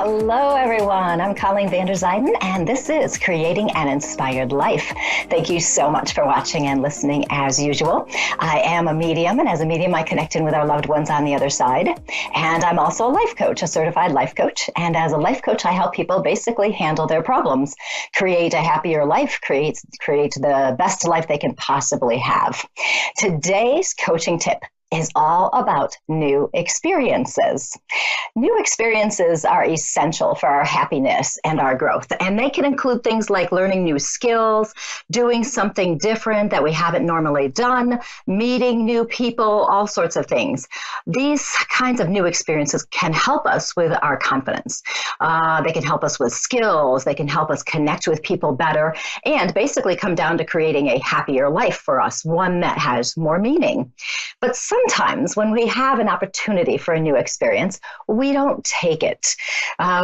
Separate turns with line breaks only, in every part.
Hello, everyone. I'm Colleen Vanderzyden, and this is Creating an Inspired Life. Thank you so much for watching and listening as usual. I am a medium, and as a medium, I connect in with our loved ones on the other side. And I'm also a life coach, a certified life coach. And as a life coach, I help people basically handle their problems, create a happier life, create the best life they can possibly have. Today's coaching tip is all about new experiences. New experiences are essential for our happiness and our growth, and they can include things like learning new skills, doing something different that we haven't normally done, meeting new people, all sorts of things. These kinds of new experiences can help us with our confidence. They can help us with skills, they can help us connect with people better, and basically come down to creating a happier life for us, one that has more meaning. But sometimes when we have an opportunity for a new experience, we don't take it.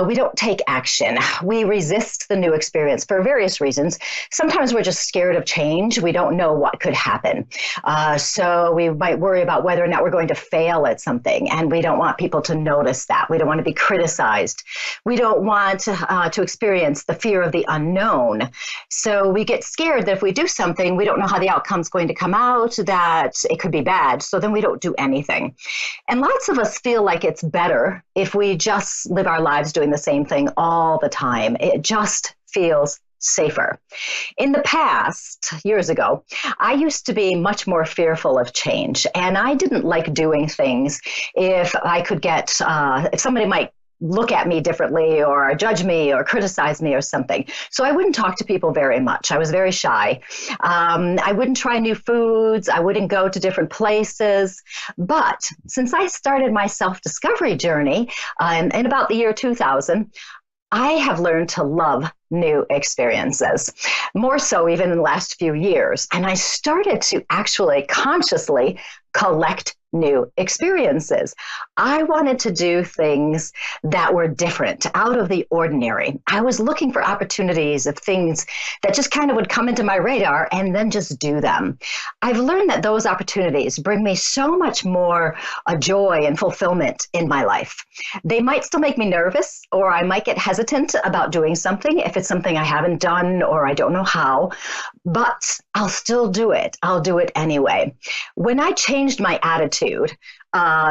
We don't take action. We resist the new experience for various reasons. Sometimes we're just scared of change. We don't know what could happen. So we might worry about whether or not we're going to fail at something, and we don't want people to notice that. We don't want to be criticized. We don't want to experience the fear of the unknown. So we get scared that if we do something, we don't know how the outcome's going to come out, that it could be bad. So then we don't do anything. And lots of us feel like it's better if we just live our lives doing the same thing all the time. It just feels safer. In the past, years ago, I used to be much more fearful of change, and I didn't like doing things if I could get, if somebody might look at me differently or judge me or criticize me or something. So I wouldn't talk to people very much. I was very shy. I wouldn't try new foods. I wouldn't go to different places. But since I started my self-discovery journey in about the year 2000, I have learned to love new experiences, more so even in the last few years. And I started to actually consciously collect new experiences. I wanted to do things that were different, out of the ordinary. I was looking for opportunities of things that just kind of would come into my radar and then just do them. I've learned that those opportunities bring me so much more joy and fulfillment in my life. They might still make me nervous, or I might get hesitant about doing something if it's something I haven't done or I don't know how, but I'll still do it. I'll do it anyway. When I changed my attitude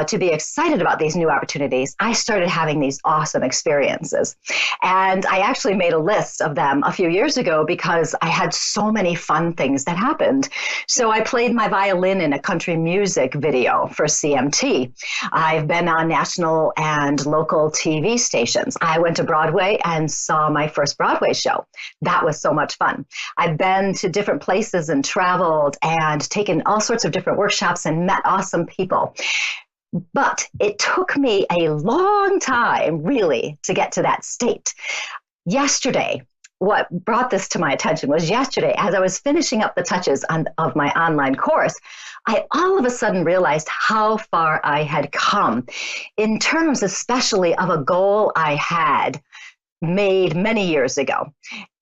to be excited about these new opportunities, I started having these awesome experiences. And I actually made a list of them a few years ago because I had so many fun things that happened. So I played my violin in a country music video for CMT. I've been on national and local TV stations. I went to Broadway and saw my first Broadway show. That was so much fun. I've been to different places and traveled and taken all sorts of different workshops and met awesome people. But it took me a long time, really, to get to that state. Yesterday, what brought this to my attention was yesterday, as I was finishing up the touches of my online course, I all of a sudden realized how far I had come in terms especially of a goal I had made many years ago.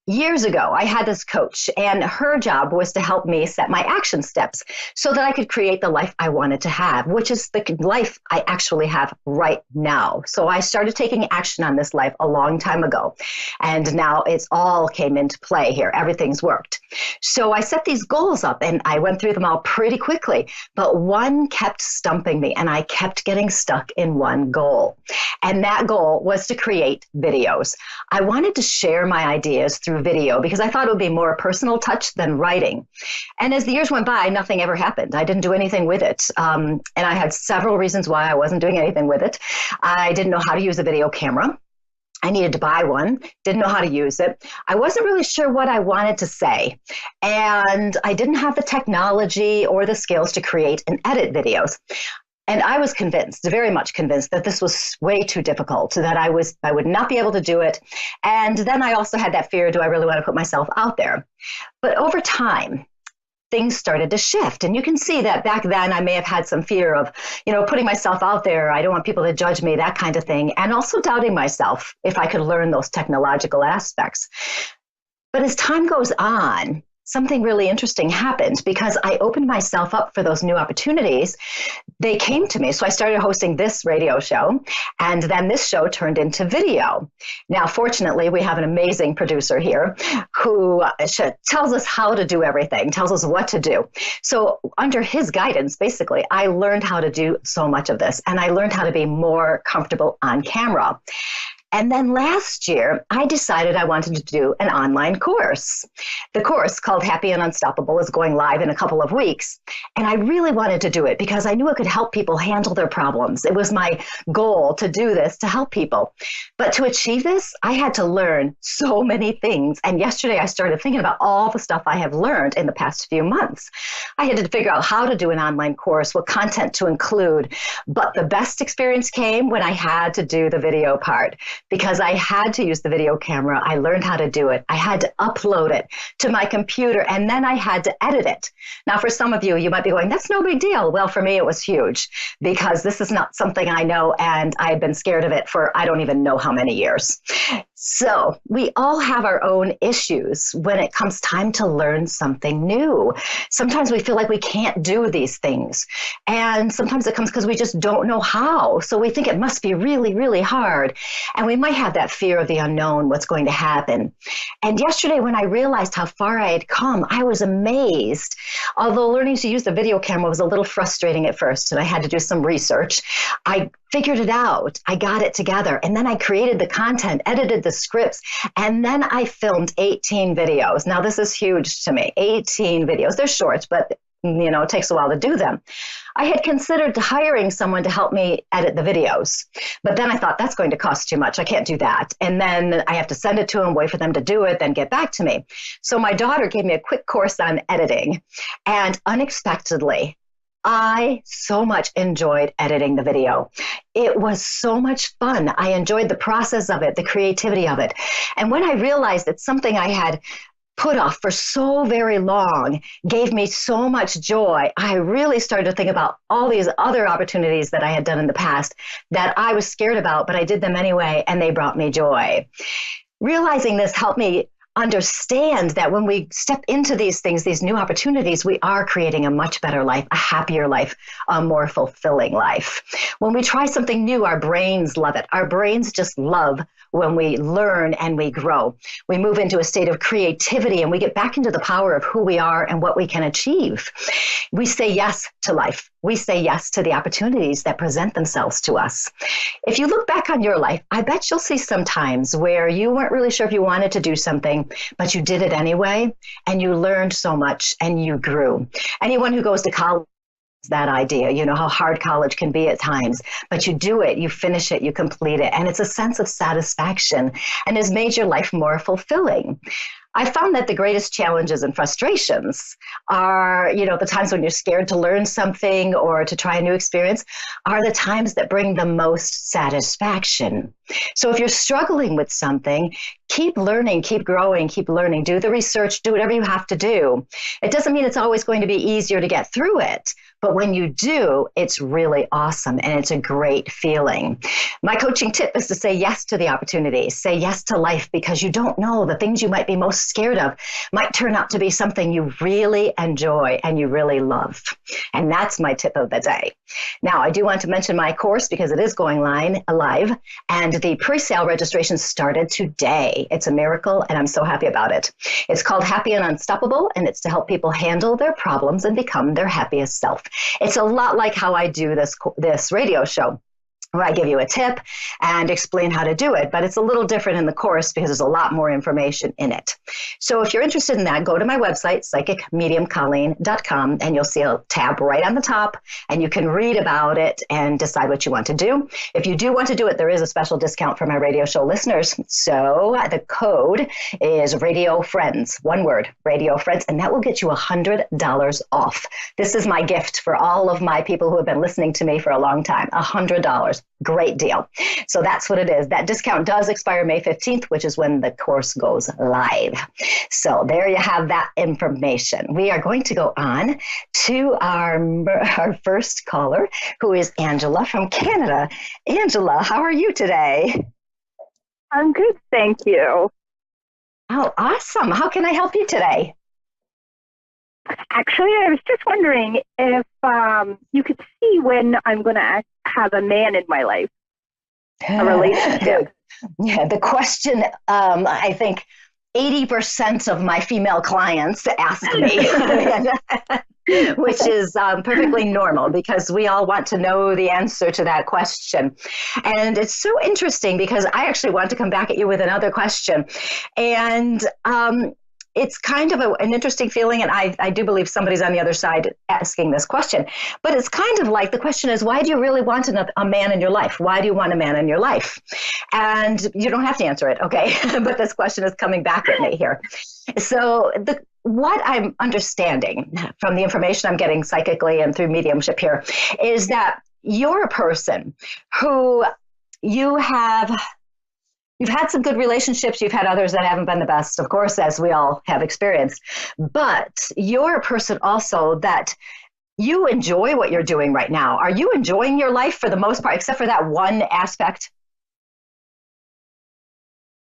Years ago, I had this coach, and her job was to help me set my action steps so that I could create the life I wanted to have, which is the life I actually have right now. So I started taking action on this life a long time ago, and now it's all came into play here. Everything's worked. So I set these goals up, and I went through them all pretty quickly, but one kept stumping me, and I kept getting stuck in one goal. And that goal was to create videos. I wanted to share my ideas through video because I thought it would be more a personal touch than writing. And as the years went by, nothing ever happened. I didn't do anything with it. And I had several reasons why I wasn't doing anything with it. I didn't know how to use a video camera. I needed to buy one, didn't know how to use it. I wasn't really sure what I wanted to say. And I didn't have the technology or the skills to create and edit videos. And I was convinced, very much convinced, that this was way too difficult, that I would not be able to do it. And then I also had that fear, do I really want to put myself out there? But over time, things started to shift. And you can see that back then I may have had some fear of, putting myself out there. I don't want people to judge me, that kind of thing. And also doubting myself if I could learn those technological aspects. But as time goes on, something really interesting happened because I opened myself up for those new opportunities. They came to me. So I started hosting this radio show, and then this show turned into video. Now, fortunately, we have an amazing producer here who tells us how to do everything, tells us what to do. So under his guidance, basically, I learned how to do so much of this, and I learned how to be more comfortable on camera. And then last year, I decided I wanted to do an online course. The course, called Happy and Unstoppable, is going live in a couple of weeks. And I really wanted to do it because I knew it could help people handle their problems. It was my goal to do this, to help people. But to achieve this, I had to learn so many things. And yesterday, I started thinking about all the stuff I have learned in the past few months. I had to figure out how to do an online course, what content to include. But the best experience came when I had to do the video part. Because I had to use the video camera. I learned how to do it. I had to upload it to my computer, and then I had to edit it. Now, for some of you, you might be going, that's no big deal. Well, for me, it was huge because this is not something I know, and I've been scared of it for I don't even know how many years. So we all have our own issues when it comes time to learn something new. Sometimes we feel like we can't do these things. And sometimes it comes because we just don't know how. So we think it must be really, really hard. And we might have that fear of the unknown, what's going to happen. And yesterday when I realized how far I had come, I was amazed. Although learning to use the video camera was a little frustrating at first, and I had to do some research, I figured it out. I got it together. And then I created the content, edited the scripts, and then I filmed 18 videos. Now, this is huge to me. 18 videos. They're short, but it takes a while to do them. I had considered hiring someone to help me edit the videos, but then I thought that's going to cost too much. I can't do that. And then I have to send it to them, wait for them to do it, then get back to me. So my daughter gave me a quick course on editing, and unexpectedly, I so much enjoyed editing the video. It was so much fun. I enjoyed the process of it, the creativity of it. And when I realized that something I had put off for so very long gave me so much joy, I really started to think about all these other opportunities that I had done in the past that I was scared about, but I did them anyway, and they brought me joy. Realizing this helped me understand that when we step into these things, these new opportunities, we are creating a much better life, a happier life, a more fulfilling life. When we try something new, our brains love it. Our brains just love when we learn and we grow. We move into a state of creativity and we get back into the power of who we are and what we can achieve. We say yes to life. We say yes to the opportunities that present themselves to us. If you look back on your life, I bet you'll see some times where you weren't really sure if you wanted to do something, but you did it anyway, and you learned so much and you grew. Anyone who goes to college, that idea, how hard college can be at times, but you do it, you finish it, you complete it, and it's a sense of satisfaction and has made your life more fulfilling. I found that the greatest challenges and frustrations are, the times when you're scared to learn something or to try a new experience are the times that bring the most satisfaction. So if you're struggling with something, keep learning, keep growing, keep learning, do the research, do whatever you have to do. It doesn't mean it's always going to be easier to get through it, but when you do, it's really awesome and it's a great feeling. My coaching tip is to say yes to the opportunities, say yes to life, because you don't know, the things you might be most scared of might turn out to be something you really enjoy and you really love. And that's my tip of the day. Now, I do want to mention my course because it is going live, and the pre-sale registration started today. It's a miracle, and I'm so happy about it. It's called Happy and Unstoppable, and it's to help people handle their problems and become their happiest self. It's a lot like how I do this radio show, where I give you a tip and explain how to do it, but it's a little different in the course because there's a lot more information in it. So if you're interested in that, go to my website, psychicmediumcolleen.com, and you'll see a tab right on the top, and you can read about it and decide what you want to do. If you do want to do it, there is a special discount for my radio show listeners. So the code is Radio Friends, one word, Radio Friends, and that will get you $100 off. This is my gift for all of my people who have been listening to me for a long time, $100. Great deal. So that's what it is. That discount does expire May 15th, which is when the course goes live. So there you have that information. We are going to go on to our first caller, who is Angela from Canada. Angela, how are you today?
I'm good, thank you.
Oh, awesome. How can I help you today?
Actually, I was just wondering if you could see when I'm going to have a man in my life, a relationship.
The question, I think 80% of my female clients ask me, which is perfectly normal because we all want to know the answer to that question. And it's so interesting because I actually want to come back at you with another question. And it's kind of an interesting feeling, and I do believe somebody's on the other side asking this question. But it's kind of like the question is, why do you really want a man in your life? Why do you want a man in your life? And you don't have to answer it, okay? But this question is coming back at me here. So what I'm understanding from the information I'm getting psychically and through mediumship here is that you're a person who You've had some good relationships. You've had others that haven't been the best, of course, as we all have experienced. But you're a person also that you enjoy what you're doing right now. Are you enjoying your life for the most part, except for that one aspect?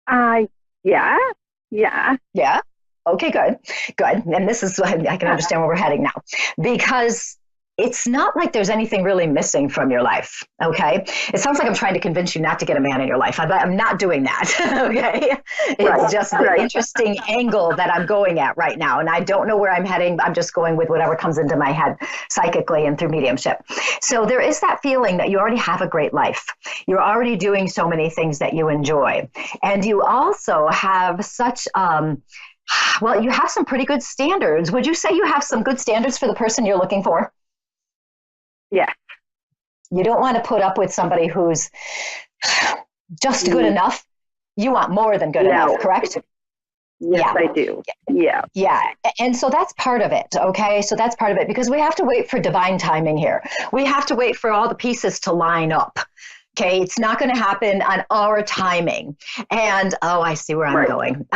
Yeah.
Yeah. Okay, good. And this is, I can understand where we're heading now, because it's not like there's anything really missing from your life, okay? It sounds like I'm trying to convince you not to get a man in your life. I'm not doing that, okay? It's just an interesting angle that I'm going at right now, and I don't know where I'm heading. I'm just going with whatever comes into my head psychically and through mediumship. So there is that feeling that you already have a great life. You're already doing so many things that you enjoy. And you also have such... well, you have some pretty good standards. Would you say you have some good standards for the person you're looking for?
Yeah.
You don't want to put up with somebody who's just good enough. You want more than good enough, correct?
Yes, I do. Yeah.
Yeah. And so that's part of it. Okay. So that's part of it because we have to wait for divine timing here. We have to wait for all the pieces to line up. Okay, it's not going to happen on our timing. And, I see where I'm going.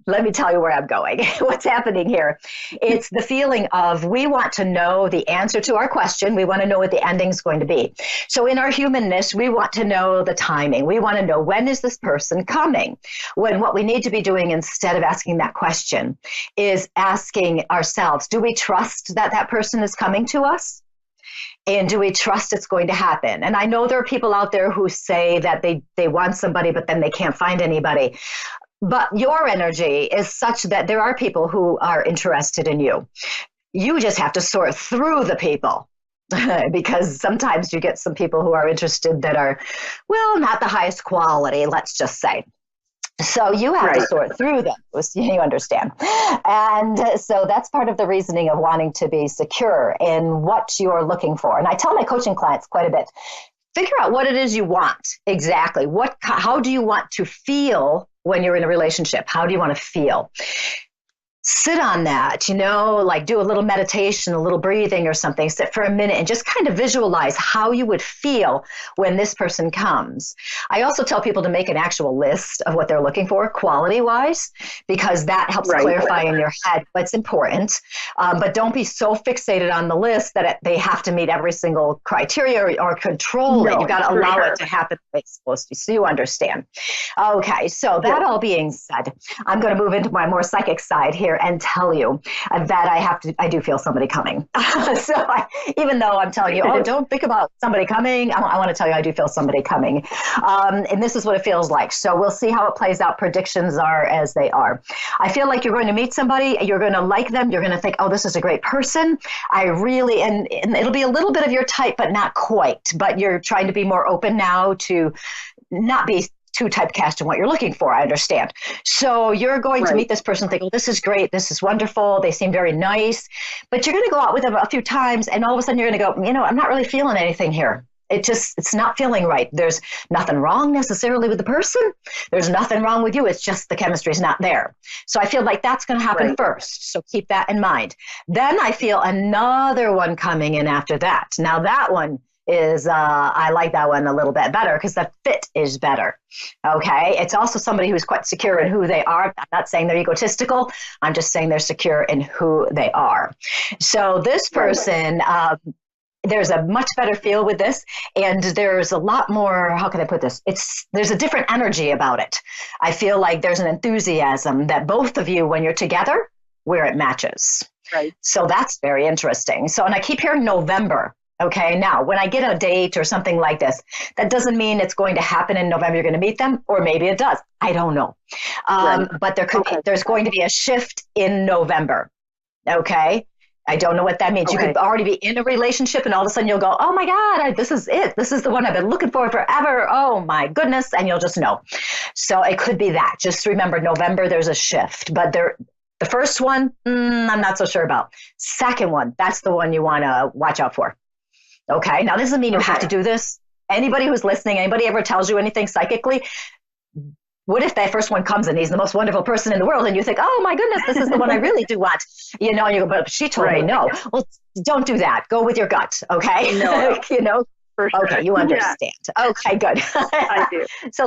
Let me tell you where I'm going. What's happening here? It's the feeling of we want to know the answer to our question. We want to know what the ending is going to be. So in our humanness, we want to know the timing. We want to know, when is this person coming? When what we need to be doing instead of asking that question is asking ourselves, do we trust that that person is coming to us? And do we trust it's going to happen? And I know there are people out there who say that they want somebody, but then they can't find anybody. But your energy is such that there are people who are interested in you. You just have to sort through the people. Because sometimes you get some people who are interested that are, well, not the highest quality, let's just say. So you have to sort through them, you understand. And so that's part of the reasoning of wanting to be secure in what you're looking for. And I tell my coaching clients quite a bit, figure out what it is you want exactly. How do you want to feel when you're in a relationship? How do you want to feel? Sit on that, like do a little meditation, a little breathing or something, sit for a minute and just kind of visualize how you would feel when this person comes. I also tell people to make an actual list of what they're looking for quality wise, because that helps clarify in your head what's important. But don't be so fixated on the list that they have to meet every single criteria or control it. You got to allow it to happen the way it's supposed to, so you understand. Okay, so that all being said, I'm going to move into my more psychic side here and tell you that I do feel somebody coming. Even though I'm telling you, don't think about somebody coming, I want to tell you I do feel somebody coming. And this is what it feels like. So we'll see how it plays out. Predictions are as they are. I feel like you're going to meet somebody, you're going to like them, you're going to think, oh, this is a great person. And it'll be a little bit of your type, but not quite. But you're trying to be more open now to not be too typecast in what you're looking for, I understand. So you're going to meet this person, think, oh, this is great, this is wonderful, they seem very nice, but you're going to go out with them a few times, and all of a sudden you're going to go, I'm not really feeling anything here. It's not feeling right. There's nothing wrong necessarily with the person. There's nothing wrong with you. It's just the chemistry is not there. So I feel like that's going to happen first. So keep that in mind. Then I feel another one coming in after that. Now that one is, I like that one a little bit better because the fit is better. Okay. It's also somebody who's quite secure in who they are. I'm not saying they're egotistical. I'm just saying they're secure in who they are. So this person, there's a much better feel with this. And there's a lot more, how can I put this? There's a different energy about it. I feel like there's an enthusiasm that both of you, when you're together, where it matches.
Right.
So that's very interesting. So, and I keep hearing November. Okay. Now, when I get a date or something like this, that doesn't mean it's going to happen in November. You're going to meet them, or maybe it does. I don't know. But there's going to be a shift in November. Okay. I don't know what that means. You could already be in a relationship and all of a sudden you'll go, oh my God, this is it. This is the one I've been looking for forever. Oh my goodness. And you'll just know. So it could be that. Just remember, November, there's a shift. But the first one, I'm not so sure about. Second one, that's the one you want to watch out for. Okay. Now, this doesn't mean you have to do this. Anybody who's listening, anybody ever tells you anything psychically, what if that first one comes and he's the most wonderful person in the world and you think, oh my goodness, this is the one I really do want, and you go, but she told me no. Well, don't do that. Go with your gut. Okay.
No, for sure.
Okay. You understand. Yeah. Okay, good.
I do.
So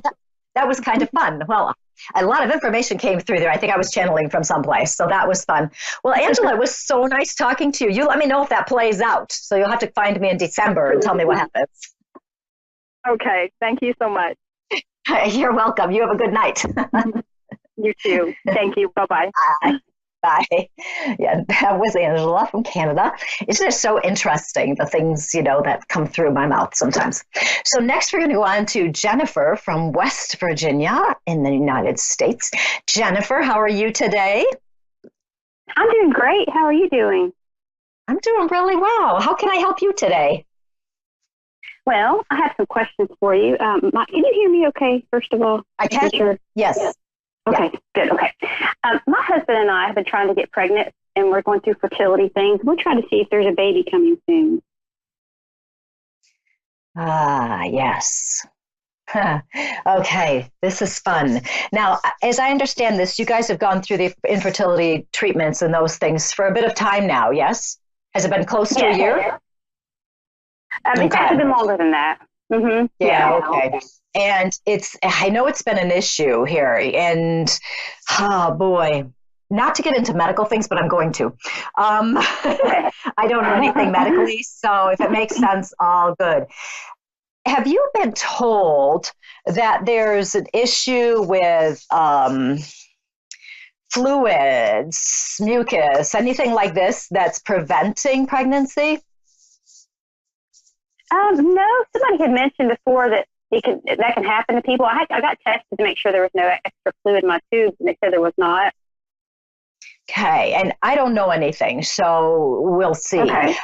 that was kind of fun. Well, a lot of information came through there. I think I was channeling from someplace. So that was fun. Well, Angela, it was so nice talking to you. You let me know if that plays out. So you'll have to find me in December and tell me what happens.
Okay. Thank you so much.
You're welcome. You have a good night.
You too. Thank you. Bye-bye.
Bye. Yeah, that was Angela from Canada. Isn't it so interesting, the things, that come through my mouth sometimes? So next we're going to go on to Jennifer from West Virginia in the United States. Jennifer, how are you today?
I'm doing great. How are you doing?
I'm doing really well. How can I help you today?
Well, I have some questions for you. Can you hear me okay, first of all?
I can.
Sure.
Yes.
Okay, good. Okay. My husband and I have been trying to get pregnant, and we're going through fertility things. We're trying to see if there's a baby coming soon.
Ah, yes. Okay, this is fun. Now, as I understand this, you guys have gone through the infertility treatments and those things for a bit of time now, yes? Has it been close to a year?
It's actually been longer than that. Mm-hmm.
Yeah, okay. And I know it's been an issue here, and oh boy, not to get into medical things, but I'm going to. I don't know anything medically, so if it makes sense, all good. Have you been told that there's an issue with fluids, mucus, anything like this that's preventing pregnancy?
No, somebody had mentioned before that that can happen to people. I got tested to make sure there was no extra fluid in my tubes, and they said there was not.
Okay, and I don't know anything, so we'll see.
Okay.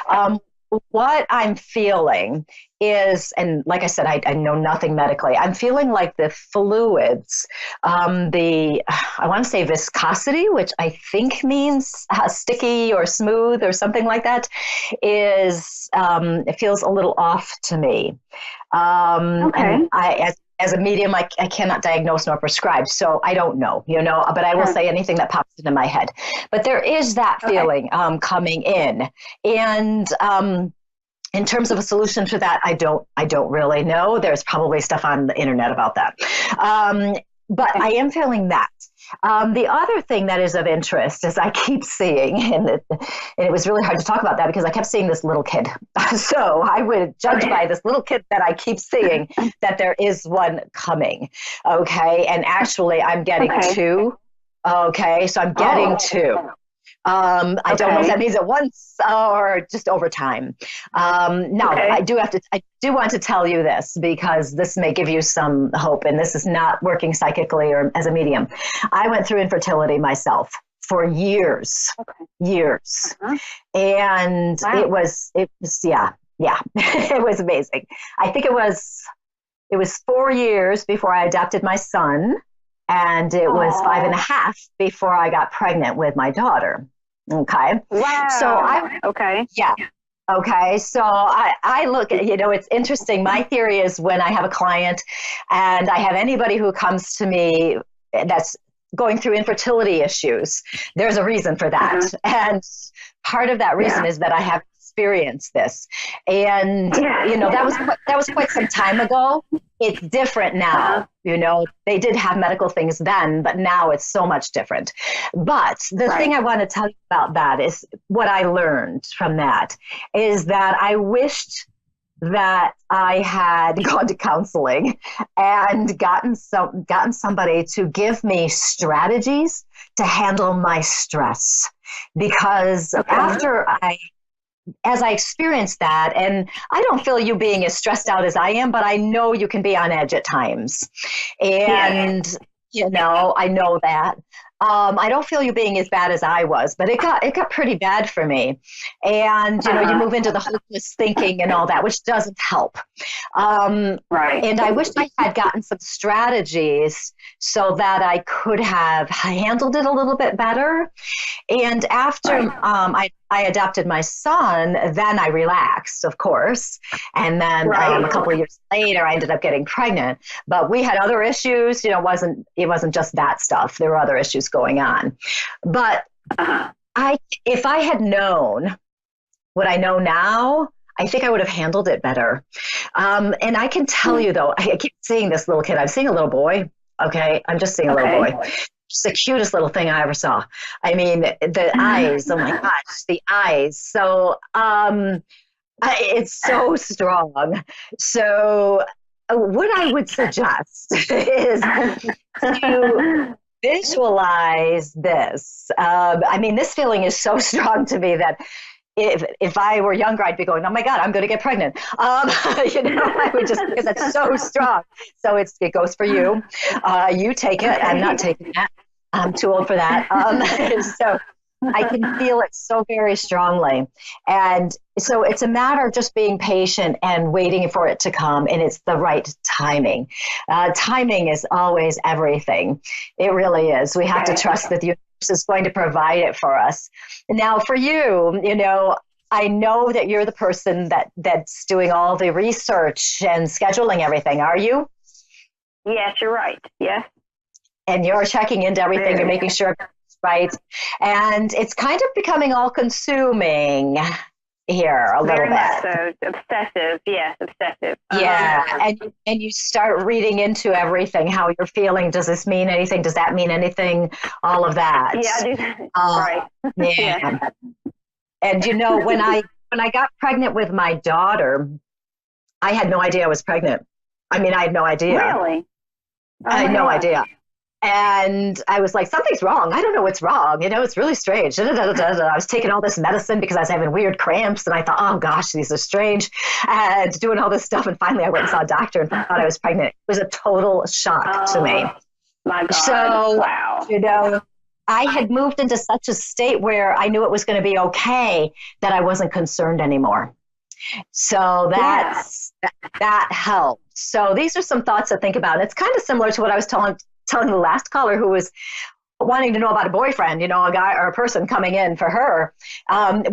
What I'm feeling is, and like I said, I know nothing medically. I'm feeling like the fluids, I want to say viscosity, which I think means sticky or smooth or something like that, it feels a little off to me. And as a medium, I cannot diagnose nor prescribe, so I don't know, but I will say anything that pops into my head. But there is that feeling coming in. And in terms of a solution to that, I don't really know. There's probably stuff on the internet about that. But I am feeling that. The other thing that is of interest is I keep seeing, and it was really hard to talk about that because I kept seeing this little kid. So I would judge by this little kid that I keep seeing that there is one coming. Okay. And actually I'm getting two. Okay. So I'm getting two. I don't know if that means at once or just over time. Now, I do want to tell you this because this may give you some hope, and this is not working psychically or as a medium. I went through infertility myself for years, and it was it was amazing. I think it was 4 years before I adopted my son, and it was 5.5 before I got pregnant with my daughter. Okay.
Wow.
So Okay. So I look at, it's interesting. My theory is when I have a client and I have anybody who comes to me that's going through infertility issues, there's a reason for that. And part of that reason is that I have experienced this. And, that was quite some time ago. It's different now. They did have medical things then, but now it's so much different. But the thing I want to tell you about that is what I learned from that is that I wished that I had gone to counseling and gotten somebody to give me strategies to handle my stress. Because as I experienced that, and I don't feel you being as stressed out as I am, but I know you can be on edge at times. And, I know that. I don't feel you being as bad as I was, but it got pretty bad for me. And, you move into the hopeless thinking and all that, which doesn't help.
Right.
And I wish I had gotten some strategies so that I could have handled it a little bit better. And after I adopted my son, then I relaxed, of course. And then a couple of years later, I ended up getting pregnant. But we had other issues. It wasn't just that stuff. There were other issues going on. But if I had known what I know now, I think I would have handled it better. And I can tell you, though, I keep seeing this little kid. I'm seeing a little boy. Okay, I'm just seeing a little boy. It's the cutest little thing I ever saw. I mean, the eyes, oh my gosh, the eyes. So it's so strong. So what I would suggest is to visualize this. I mean, this feeling is so strong to me that if I were younger, I'd be going, oh my God, I'm going to get pregnant. I would just, because it's so strong. So it goes for you. You take it. I'm not taking that. I'm too old for that. So I can feel it so very strongly. And so it's a matter of just being patient and waiting for it to come. And it's the right timing. Timing is always everything. It really is. We have to trust that the universe is going to provide it for us. Now, for you, I know that you're the person that's doing all the research and scheduling everything. Are you?
Yes, you're right. Yes.
And you're checking into everything. You're making sure it's right. And it's kind of becoming all consuming here a little bit.
So obsessive. Yes, obsessive.
Yeah. And you start reading into everything, how you're feeling. Does this mean anything? Does that mean anything? All of that.
Yeah, right.
Yeah. And when I got pregnant with my daughter, I had no idea I was pregnant. I mean, I had no idea.
Really?
I had no idea. And I was like, something's wrong. I don't know what's wrong. It's really strange. I was taking all this medicine because I was having weird cramps. And I thought, oh, gosh, these are strange. And doing all this stuff. And finally, I went and saw a doctor and thought I was pregnant. It was a total shock to me.
My God.
So,
wow.
I had moved into such a state where I knew it was going to be okay that I wasn't concerned anymore. So that helped. So these are some thoughts to think about. And it's kind of similar to what I was telling the last caller who was wanting to know about a boyfriend, a guy or a person coming in for her.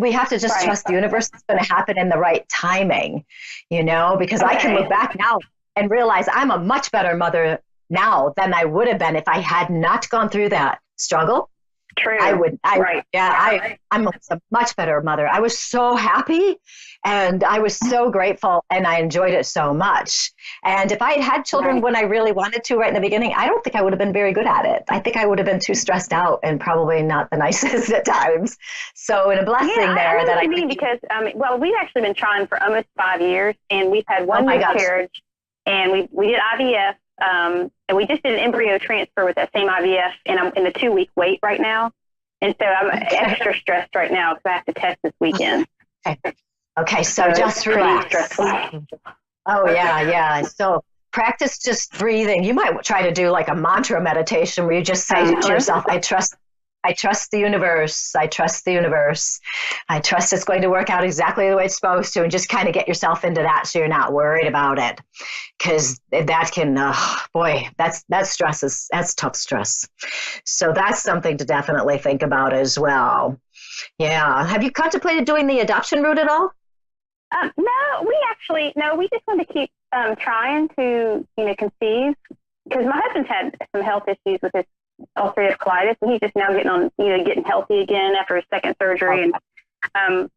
We have to just trust the universe is going to happen in the right timing, because I can look back now and realize I'm a much better mother now than I would have been if I had not gone through that struggle.
True.
I'm a much better mother. I was so happy and I was so grateful and I enjoyed it so much. And if I had had children when I really wanted to right in the beginning, I don't think I would have been very good at it. I think I would have been too stressed out and probably not the nicest at times. So in a blessing there that I
mean, because, we've actually been trying for almost 5 years and we've had one miscarriage and we did IVF. And we just did an embryo transfer with that same IVF, and I'm in the 2-week wait right now. And so I'm extra stressed right now because I have to test this weekend.
Okay, so just relax. Oh, yeah. So practice just breathing. You might try to do like a mantra meditation where you just say to yourself, I trust the universe. I trust the universe. I trust it's going to work out exactly the way it's supposed to, and just kind of get yourself into that so you're not worried about it. Because that can, that's tough stress. So that's something to definitely think about as well. Yeah. Have you contemplated doing the adoption route at all?
No, we just want to keep trying to, conceive. Because my husband's had some health issues with his ulcerative colitis, and he's just now getting healthy again after his second surgery. And so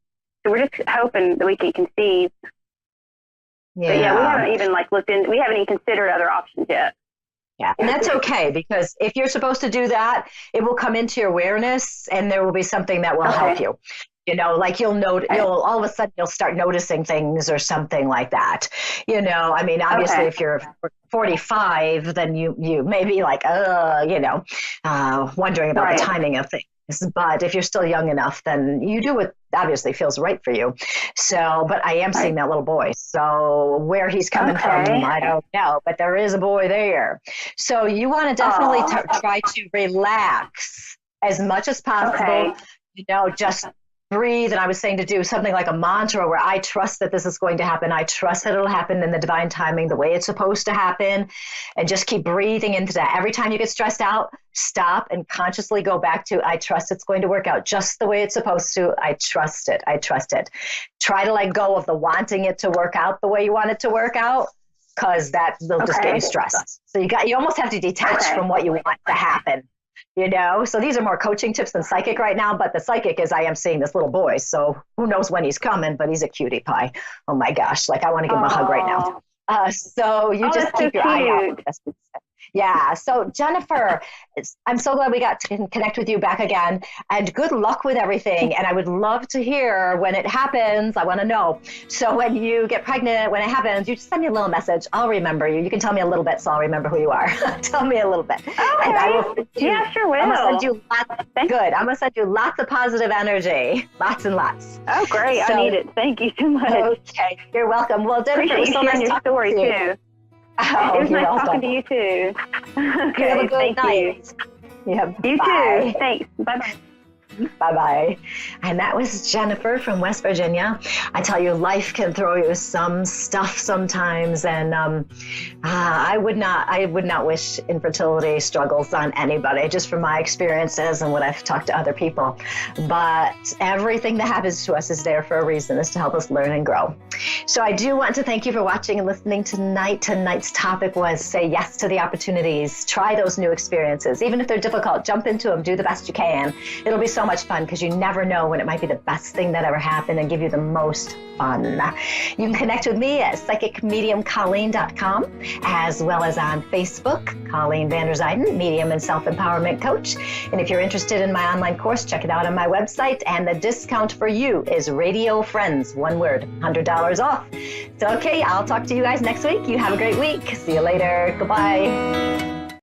we're just hoping that we can conceive. Yeah. But we haven't even we haven't even considered other options yet.
Yeah, and that's okay, because if you're supposed to do that, it will come into your awareness and there will be something that will help you. You know, like you'll all of a sudden you'll start noticing things or something like that. You know, I mean, obviously if you're 45, then you may be like, wondering about the timing of things. But if you're still young enough, then you do what obviously feels right for you. So, but I am seeing that little boy. So where he's coming from, I don't know, but there is a boy there. So you want to definitely try to relax as much as possible. You know, just breathe. And I was saying to do something like a mantra where I trust that this is going to happen. I trust that it'll happen in the divine timing, the way it's supposed to happen. And just keep breathing into that. Every time you get stressed out, stop and consciously go back to, I trust it's going to work out just the way it's supposed to. I trust it. I trust it. Try to let go of the wanting it to work out the way you want it to work out, because that will just get you stressed. So you almost have to detach from what you want to happen. You know, so these are more coaching tips than psychic right now, but the psychic is I am seeing this little boy. So who knows when he's coming, but he's a cutie pie. Oh my gosh. Like I want to give him a hug right now. So you just keep your eye out. Yeah. So Jennifer, I'm so glad we got to connect with you back again, and good luck with everything. And I would love to hear when it happens. I want to know. So when you get pregnant, when it happens, you just send me a little message. I'll remember you. You can tell me a little bit, so I'll remember who you are. Tell me a little bit.
Okay. And I will sure will.
I'm going to send you lots of positive energy. Lots and lots.
Oh, great. I need it. Thank you so much.
Okay. You're welcome. Well, Jennifer, it was so nice
your story too.
Oh,
it was nice talking to you too.
Okay, have a good night.
You too. Thanks. Bye-bye.
Bye-bye. And that was Jennifer from West Virginia. I tell you, life can throw you some stuff sometimes, and I would not wish infertility struggles on anybody, just from my experiences and what I've talked to other people. But everything that happens to us is there for a reason, is to help us learn and grow. So I do want to thank you for watching and listening tonight. Tonight's topic was say yes to the opportunities. Try those new experiences. Even if they're difficult, jump into them. Do the best you can. It'll be so much fun, because you never know when it might be the best thing that ever happened and give you the most fun. You can connect with me at psychicmediumcolleen.com, as well as on Facebook, Colleen Vanderzyden, Medium and Self-Empowerment Coach. And if you're interested in my online course, check it out on my website. And the discount for you is Radio Friends, one word, $100 off. So, okay, I'll talk to you guys next week. You have a great week. See you later. Goodbye.